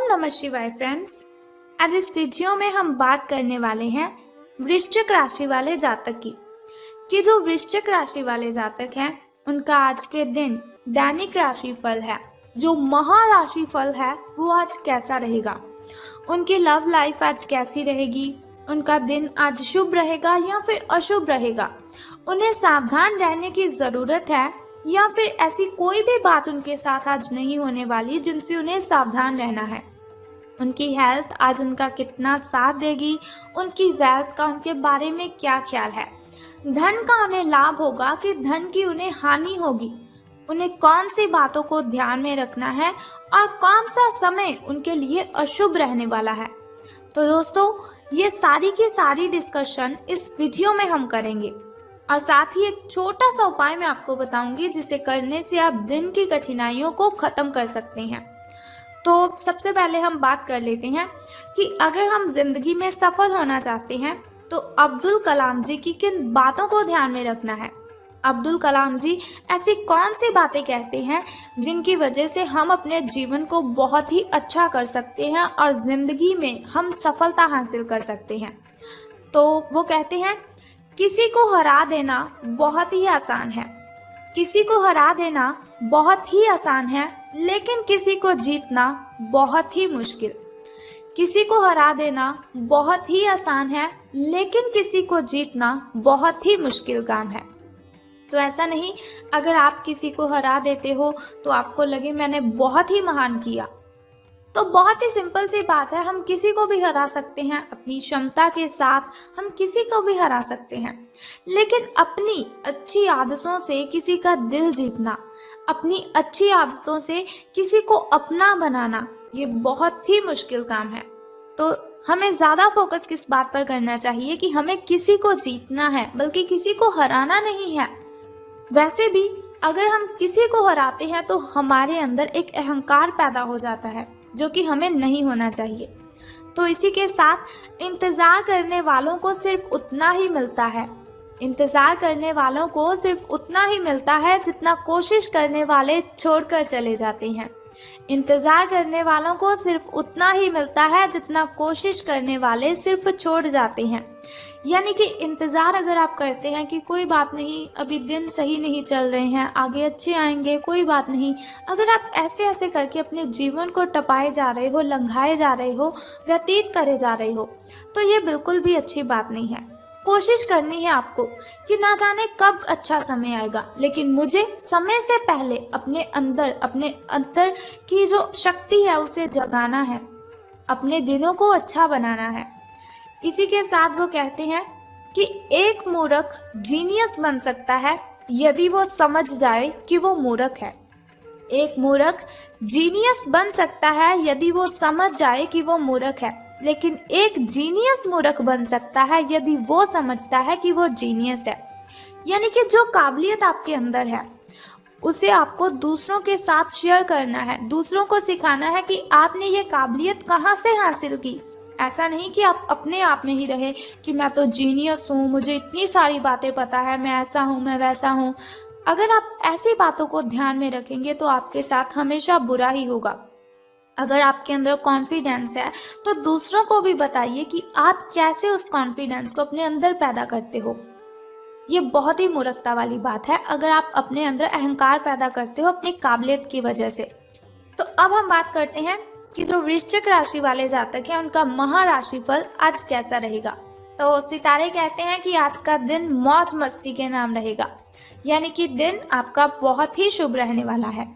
नमः शिवाय फ्रेंड्स। आज इस वीडियो में हम बात करने वाले हैं वृश्चिक राशि वाले जातक की कि जो वृश्चिक राशि वाले जातक हैं उनका आज के दिन दैनिक राशिफल है, जो महाराशिफल है वो आज कैसा रहेगा, उनकी लव लाइफ आज कैसी रहेगी, उनका दिन आज शुभ रहेगा या फिर अशुभ रहेगा, उन्हें सावधान रहने की ज़रूरत है या फिर ऐसी कोई भी बात उनके साथ आज नहीं होने वाली जिनसे उन्हें सावधान रहना है। उनकी हेल्थ आज उनका कितना साथ देगी, उनकी वेल्थ का उनके बारे में क्या ख्याल है, धन का उन्हें लाभ होगा कि धन की उन्हें हानि होगी, उन्हें कौन सी बातों को ध्यान में रखना है और कौन सा समय उनके लिए अशुभ रहने वाला है। तो दोस्तों, ये सारी की सारी डिस्कशन इस वीडियो में हम करेंगे और साथ ही एक छोटा सा उपाय मैं आपको बताऊंगी जिसे करने से आप दिन की कठिनाइयों को खत्म कर सकते हैं। तो सबसे पहले हम बात कर लेते हैं कि अगर हम जिंदगी में सफल होना चाहते हैं तो अब्दुल कलाम जी की किन बातों को ध्यान में रखना है। अब्दुल कलाम जी ऐसी कौन सी बातें कहते हैं जिनकी वजह से हम अपने जीवन को बहुत ही अच्छा कर सकते हैं और जिंदगी में हम सफलता हासिल कर सकते हैं। तो वो कहते हैं, किसी को हरा देना बहुत ही आसान है, किसी को हरा देना बहुत ही आसान है, लेकिन किसी को जीतना बहुत ही मुश्किल। किसी को हरा देना बहुत ही आसान है, लेकिन किसी को जीतना बहुत ही मुश्किल काम है। तो ऐसा नहीं, अगर आप किसी को हरा देते हो तो आपको लगे मैंने बहुत ही महान किया। तो बहुत ही सिंपल सी बात है, हम किसी को भी हरा सकते हैं, अपनी क्षमता के साथ हम किसी को भी हरा सकते हैं, लेकिन अपनी अच्छी आदतों से किसी का दिल जीतना, अपनी अच्छी आदतों से किसी को अपना बनाना, ये बहुत ही मुश्किल काम है। तो हमें ज़्यादा फोकस किस बात पर करना चाहिए कि हमें किसी को जीतना है, बल्कि किसी को हराना नहीं है। वैसे भी अगर हम किसी को हराते हैं तो हमारे अंदर एक अहंकार पैदा हो जाता है जो कि हमें नहीं होना चाहिए। तो इसी के साथ इंतज़ार करने वालों को सिर्फ उतना ही मिलता है, इंतज़ार करने वालों को सिर्फ उतना ही मिलता है जितना कोशिश करने वाले छोड़कर चले जाते हैं। इंतज़ार करने वालों को सिर्फ उतना ही मिलता है जितना कोशिश करने वाले सिर्फ छोड़ जाते हैं। यानी कि इंतज़ार अगर आप करते हैं कि कोई बात नहीं, अभी दिन सही नहीं चल रहे हैं, आगे अच्छे आएंगे, कोई बात नहीं, अगर आप ऐसे ऐसे करके अपने जीवन को टपाए जा रहे हो, लंघाए जा रहे हो, व्यतीत करे जा रहे हो, तो ये बिल्कुल भी अच्छी बात नहीं है। कोशिश करनी है आपको कि ना जाने कब अच्छा समय आएगा, लेकिन मुझे समय से पहले अपने अंदर की जो शक्ति है उसे जगाना है, अपने दिनों को अच्छा बनाना है। इसी के साथ वो कहते हैं कि एक मूर्ख जीनियस बन सकता है यदि वो समझ जाए कि वो मूर्ख है। एक मूर्ख जीनियस बन सकता है यदि वो समझ जाए कि वो मूर्ख है, लेकिन एक जीनियस मूर्ख बन सकता है यदि वो समझता है कि वो जीनियस है। यानी कि जो काबिलियत आपके अंदर है उसे आपको दूसरों के साथ शेयर करना है, दूसरों को सिखाना है कि आपने ये काबिलियत कहाँ से हासिल की। ऐसा नहीं कि आप अपने आप में ही रहे कि मैं तो जीनियस हूँ, मुझे इतनी सारी बातें पता है, मैं ऐसा हूँ, मैं वैसा हूँ। अगर आप ऐसी बातों को ध्यान में रखेंगे तो आपके साथ हमेशा बुरा ही होगा। अगर आपके अंदर कॉन्फिडेंस है तो दूसरों को भी बताइए कि आप कैसे उस कॉन्फिडेंस को अपने अंदर पैदा करते हो। ये बहुत ही मूर्खता वाली बात है अगर आप अपने अंदर अहंकार पैदा करते हो अपनी काबिलियत की वजह से। तो अब हम बात करते हैं कि जो वृश्चिक राशि वाले जातक हैं उनका महाराशिफल आज कैसा रहेगा। तो सितारे कहते हैं कि आज का दिन मौज मस्ती के नाम रहेगा, यानी कि दिन आपका बहुत ही शुभ रहने वाला है।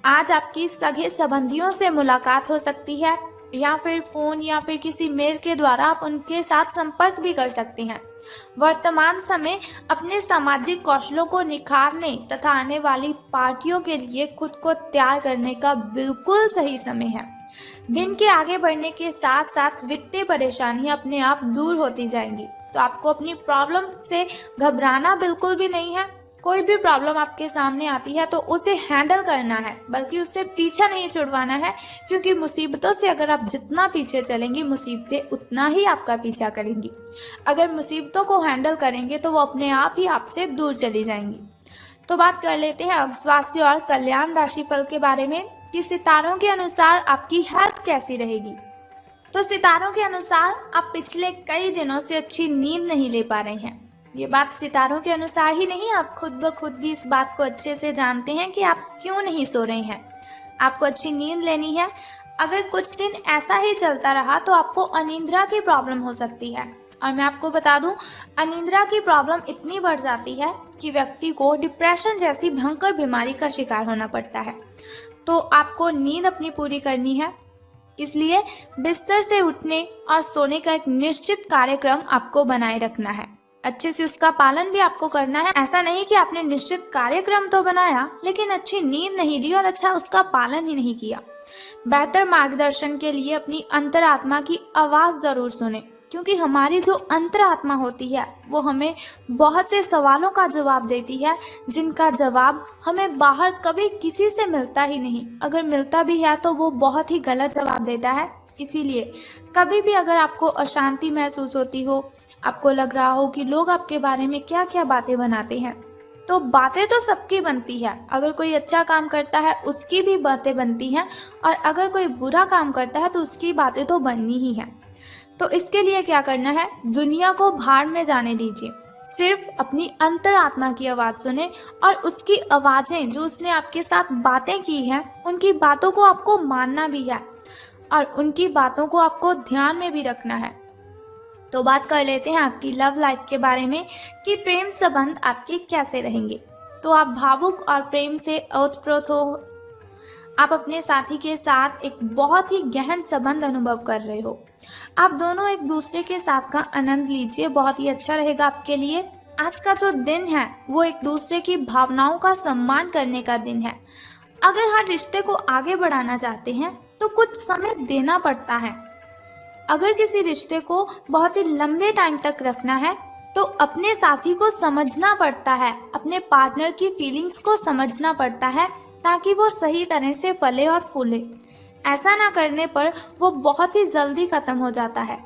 आज आपकी सगे संबंधियों से मुलाकात हो सकती है या फिर फ़ोन या फिर किसी मेल के द्वारा आप उनके साथ संपर्क भी कर सकते हैं। वर्तमान समय अपने सामाजिक कौशलों को निखारने तथा आने वाली पार्टियों के लिए खुद को तैयार करने का बिल्कुल सही समय है। दिन के आगे बढ़ने के साथ साथ वित्तीय परेशानियां अपने आप दूर होती जाएंगी। तो आपको अपनी प्रॉब्लम से घबराना बिल्कुल भी नहीं है। कोई भी प्रॉब्लम आपके सामने आती है तो उसे हैंडल करना है, बल्कि उससे पीछा नहीं छुड़वाना है, क्योंकि मुसीबतों से अगर आप जितना पीछे चलेंगी मुसीबतें उतना ही आपका पीछा करेंगी। अगर मुसीबतों को हैंडल करेंगे तो वो अपने आप ही आपसे दूर चली जाएंगी। तो बात कर लेते हैं अब स्वास्थ्य और कल्याण राशिफल के बारे में कि सितारों के अनुसार आपकी हेल्थ कैसी रहेगी। तो सितारों के अनुसार आप पिछले कई दिनों से अच्छी नींद नहीं ले पा रहे हैं। ये बात सितारों के अनुसार ही नहीं, आप खुद ब खुद भी इस बात को अच्छे से जानते हैं कि आप क्यों नहीं सो रहे हैं। आपको अच्छी नींद लेनी है। अगर कुछ दिन ऐसा ही चलता रहा तो आपको अनिद्रा की प्रॉब्लम हो सकती है। और मैं आपको बता दूं, अनिद्रा की प्रॉब्लम इतनी बढ़ जाती है कि व्यक्ति को डिप्रेशन जैसी भयंकर बीमारी का शिकार होना पड़ता है। तो आपको नींद अपनी पूरी करनी है, इसलिए बिस्तर से उठने और सोने का एक निश्चित कार्यक्रम आपको बनाए रखना है। अच्छे से उसका पालन भी आपको करना है। ऐसा नहीं कि आपने निश्चित कार्यक्रम तो बनाया लेकिन अच्छी नींद नहीं ली और अच्छा उसका पालन ही नहीं किया। बेहतर मार्गदर्शन के लिए अपनी अंतरात्मा की आवाज जरूर सुने, क्योंकि हमारी जो अंतरात्मा होती है वो हमें बहुत से सवालों का जवाब देती है, जिनका जवाब हमें बाहर कभी किसी से मिलता ही नहीं। अगर मिलता भी है तो वो बहुत ही गलत जवाब देता है। इसीलिए कभी भी अगर आपको अशांति महसूस होती हो, आपको लग रहा हो कि लोग आपके बारे में क्या क्या बातें बनाते हैं, तो बातें तो सबकी बनती है। अगर कोई अच्छा काम करता है उसकी भी बातें बनती हैं, और अगर कोई बुरा काम करता है तो उसकी बातें तो बननी ही हैं। तो इसके लिए क्या करना है, दुनिया को भाड़ में जाने दीजिए। सिर्फ अपनी अंतरात्मा की आवाज़ सुने और उसकी आवाज़ें जो उसने आपके साथ बातें की हैं, उनकी बातों को आपको मानना भी है और उनकी बातों को आपको ध्यान में भी रखना है। तो बात कर लेते हैं आपकी लव लाइफ के बारे में कि प्रेम संबंध आपके कैसे रहेंगे। तो आप भावुक और प्रेम से ओतप्रोत हो। आप अपने साथी के साथ एक बहुत ही गहन संबंध अनुभव कर रहे हो। आप दोनों एक दूसरे के साथ का आनंद लीजिए, बहुत ही अच्छा रहेगा आपके लिए। आज का जो दिन है वो एक दूसरे की भावनाओं का सम्मान करने का दिन है। अगर हर रिश्ते को आगे बढ़ाना चाहते हैं तो कुछ समय देना पड़ता है। अगर किसी रिश्ते को बहुत ही लंबे टाइम तक रखना है तो अपने साथी को समझना पड़ता है, अपने पार्टनर की फीलिंग्स को समझना पड़ता है, ताकि वो सही तरह से फले और फूले। ऐसा ना करने पर वो बहुत ही जल्दी खत्म हो जाता है।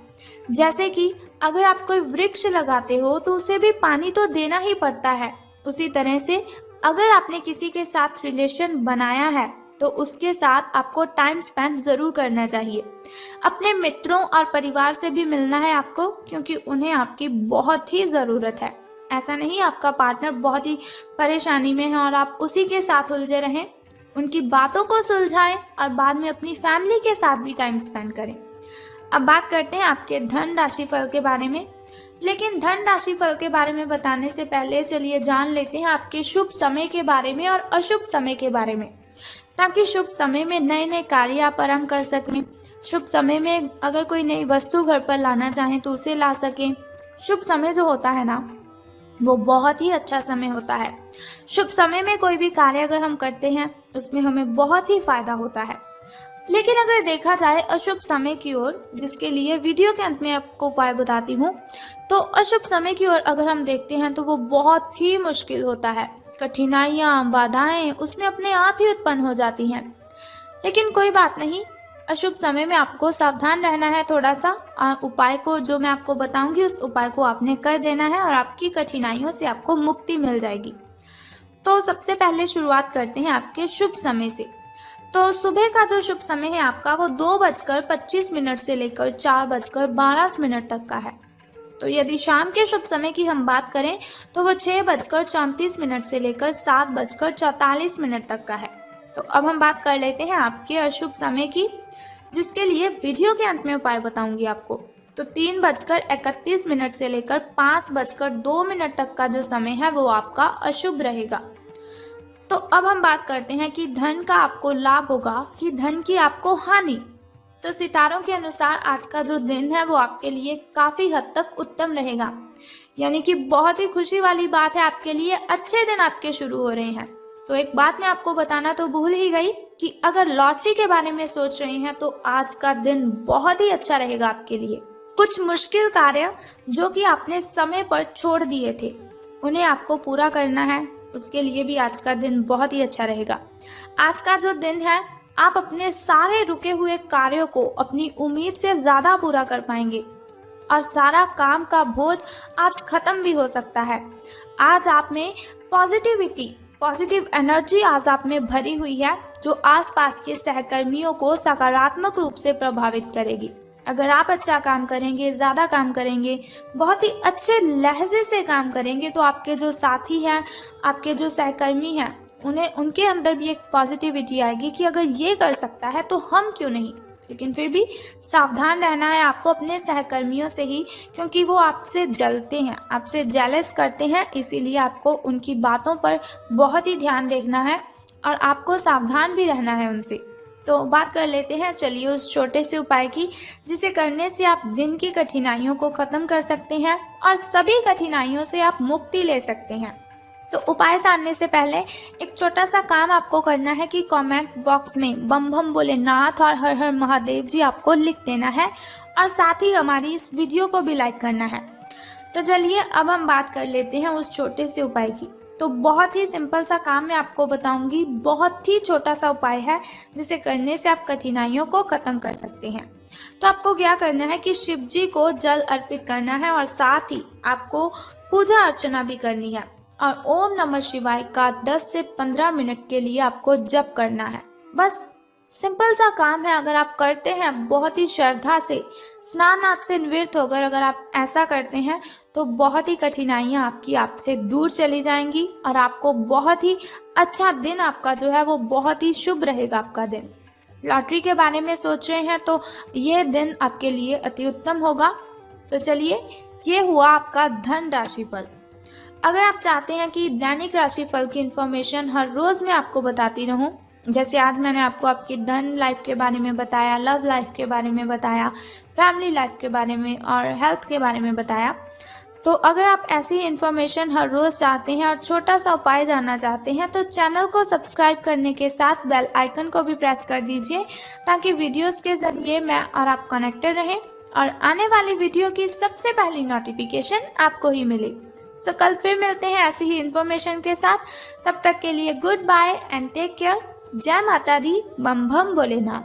जैसे कि अगर आप कोई वृक्ष लगाते हो तो उसे भी पानी तो देना ही पड़ता है। उसी तरह से अगर आपने किसी के साथ रिलेशन बनाया है तो उसके साथ आपको टाइम स्पेंड ज़रूर करना चाहिए। अपने मित्रों और परिवार से भी मिलना है आपको, क्योंकि उन्हें आपकी बहुत ही ज़रूरत है। ऐसा नहीं आपका पार्टनर बहुत ही परेशानी में है और आप उसी के साथ उलझे रहें। उनकी बातों को सुलझाएं और बाद में अपनी फैमिली के साथ भी टाइम स्पेंड करें। अब बात करते हैं आपके धन राशि फल के बारे में। लेकिन धन राशि फल के बारे में बताने से पहले चलिए जान लेते हैं आपके शुभ समय के बारे में और अशुभ समय के बारे में, ताकि शुभ समय में नए नए कार्य आप आरंभ कर सकें। शुभ समय में अगर कोई नई वस्तु घर पर लाना चाहें तो उसे ला सकें। शुभ समय जो होता है ना, वो बहुत ही अच्छा समय होता है। शुभ समय में कोई भी कार्य अगर हम करते हैं उसमें हमें बहुत ही फायदा होता है। लेकिन अगर देखा जाए अशुभ समय की ओर, जिसके लिए वीडियो के अंत में आपको उपाय बताती हूँ, तो अशुभ समय की ओर अगर हम देखते हैं तो वो बहुत ही मुश्किल होता है। कठिनाइयाँ, बाधाएं उसमें अपने आप ही उत्पन्न हो जाती हैं। लेकिन कोई बात नहीं, अशुभ समय में आपको सावधान रहना है थोड़ा सा, और उपाय को जो मैं आपको बताऊंगी उस उपाय को आपने कर देना है और आपकी कठिनाइयों से आपको मुक्ति मिल जाएगी। तो सबसे पहले शुरुआत करते हैं आपके शुभ समय से। तो सुबह का जो शुभ समय है आपका वो 2:25 से लेकर 4:12 तक का है। तो यदि शाम के शुभ समय की हम बात करें तो वो 6:34 से लेकर 7:44 तक का है। तो अब हम बात कर लेते हैं आपके अशुभ समय की, जिसके लिए वीडियो के अंत में उपाय बताऊंगी आपको। तो 3:31 से लेकर 5:02 तक का जो समय है वो आपका अशुभ रहेगा। तो अब हम बात करते हैं कि धन का आपको लाभ होगा कि धन की आपको हानि। तो सितारों के अनुसार आज का जो दिन है वो आपके लिए काफी हद तक उत्तम रहेगा, यानी कि बहुत ही खुशी वाली बात है आपके लिए। अच्छे दिन आपके शुरू हो रहे हैं। तो एक बात मैं आपको बताना तो भूल ही गई कि अगर लॉटरी के बारे में सोच रहे हैं तो आज का दिन बहुत ही अच्छा रहेगा आपके लिए। कुछ मुश्किल कार्य जो कि आपने समय पर छोड़ दिए थे उन्हें आपको पूरा करना है, उसके लिए भी आज का दिन बहुत ही अच्छा रहेगा। आज का जो दिन है आप अपने सारे रुके हुए कार्यों को अपनी उम्मीद से ज्यादा पूरा कर पाएंगे और सारा काम का बोझ आज खत्म भी हो सकता है। आज आप में पॉजिटिविटी पॉजिटिव एनर्जी आज आप में भरी हुई है जो आसपास के सहकर्मियों को सकारात्मक रूप से प्रभावित करेगी। अगर आप अच्छा काम करेंगे, ज़्यादा काम करेंगे, बहुत ही अच्छे लहजे से काम करेंगे तो आपके जो साथी हैं, आपके जो सहकर्मी हैं, उनके अंदर भी एक पॉजिटिविटी आएगी कि अगर ये कर सकता है तो हम क्यों नहीं। लेकिन फिर भी सावधान रहना है आपको अपने सहकर्मियों से ही, क्योंकि वो आपसे जलते हैं, आपसे जेलस करते हैं, इसीलिए आपको उनकी बातों पर बहुत ही ध्यान रखना है और आपको सावधान भी रहना है उनसे। तो बात कर लेते हैं चलिए उस छोटे से उपाय की, जिसे करने से आप दिन की कठिनाइयों को ख़त्म कर सकते हैं और सभी कठिनाइयों से आप मुक्ति ले सकते हैं। तो उपाय जानने से पहले एक छोटा सा काम आपको करना है कि कमेंट बॉक्स में बम बम भोलेनाथ और हर हर महादेव जी आपको लिख देना है और साथ ही हमारी इस वीडियो को भी लाइक करना है। तो चलिए अब हम बात कर लेते हैं उस छोटे से उपाय की। तो बहुत ही सिंपल सा काम मैं आपको बताऊंगी, बहुत ही छोटा सा उपाय है जिसे करने से आप कठिनाइयों को ख़त्म कर सकते हैं। तो आपको क्या करना है कि शिव जी को जल अर्पित करना है और साथ ही आपको पूजा अर्चना भी करनी है और ओम नमः शिवाय का 10 से 15 मिनट के लिए आपको जप करना है। बस सिंपल सा काम है, अगर आप करते हैं बहुत ही श्रद्धा से, स्नान आदि से निवृत्त होकर अगर आप ऐसा करते हैं तो बहुत ही कठिनाइयाँ आपकी आपसे दूर चली जाएंगी और आपको बहुत ही अच्छा दिन आपका जो है वो बहुत ही शुभ रहेगा आपका दिन। लॉटरी के बारे में सोच रहे हैं तो ये दिन आपके लिए अति उत्तम होगा। तो चलिए ये हुआ आपका धन राशिफल। अगर आप चाहते हैं कि दैनिक राशिफल की इन्फॉर्मेशन हर रोज़ मैं आपको बताती रहूं, जैसे आज मैंने आपको आपकी धन लाइफ के बारे में बताया, लव लाइफ के बारे में बताया, फैमिली लाइफ के बारे में और हेल्थ के बारे में बताया, तो अगर आप ऐसी इन्फॉर्मेशन हर रोज़ चाहते हैं और छोटा सा उपाय जानना चाहते हैं तो चैनल को सब्सक्राइब करने के साथ बेल आइकन को भी प्रेस कर दीजिए ताकि वीडियोस के ज़रिए मैं और आप कनेक्टेड रहें और आने वाली वीडियो की सबसे पहली नोटिफिकेशन आपको ही मिले। सो कल फिर मिलते हैं ऐसी ही इन्फॉर्मेशन के साथ। तब तक के लिए good bye and take care. जय माता दी, बम बम भोलेनाथ।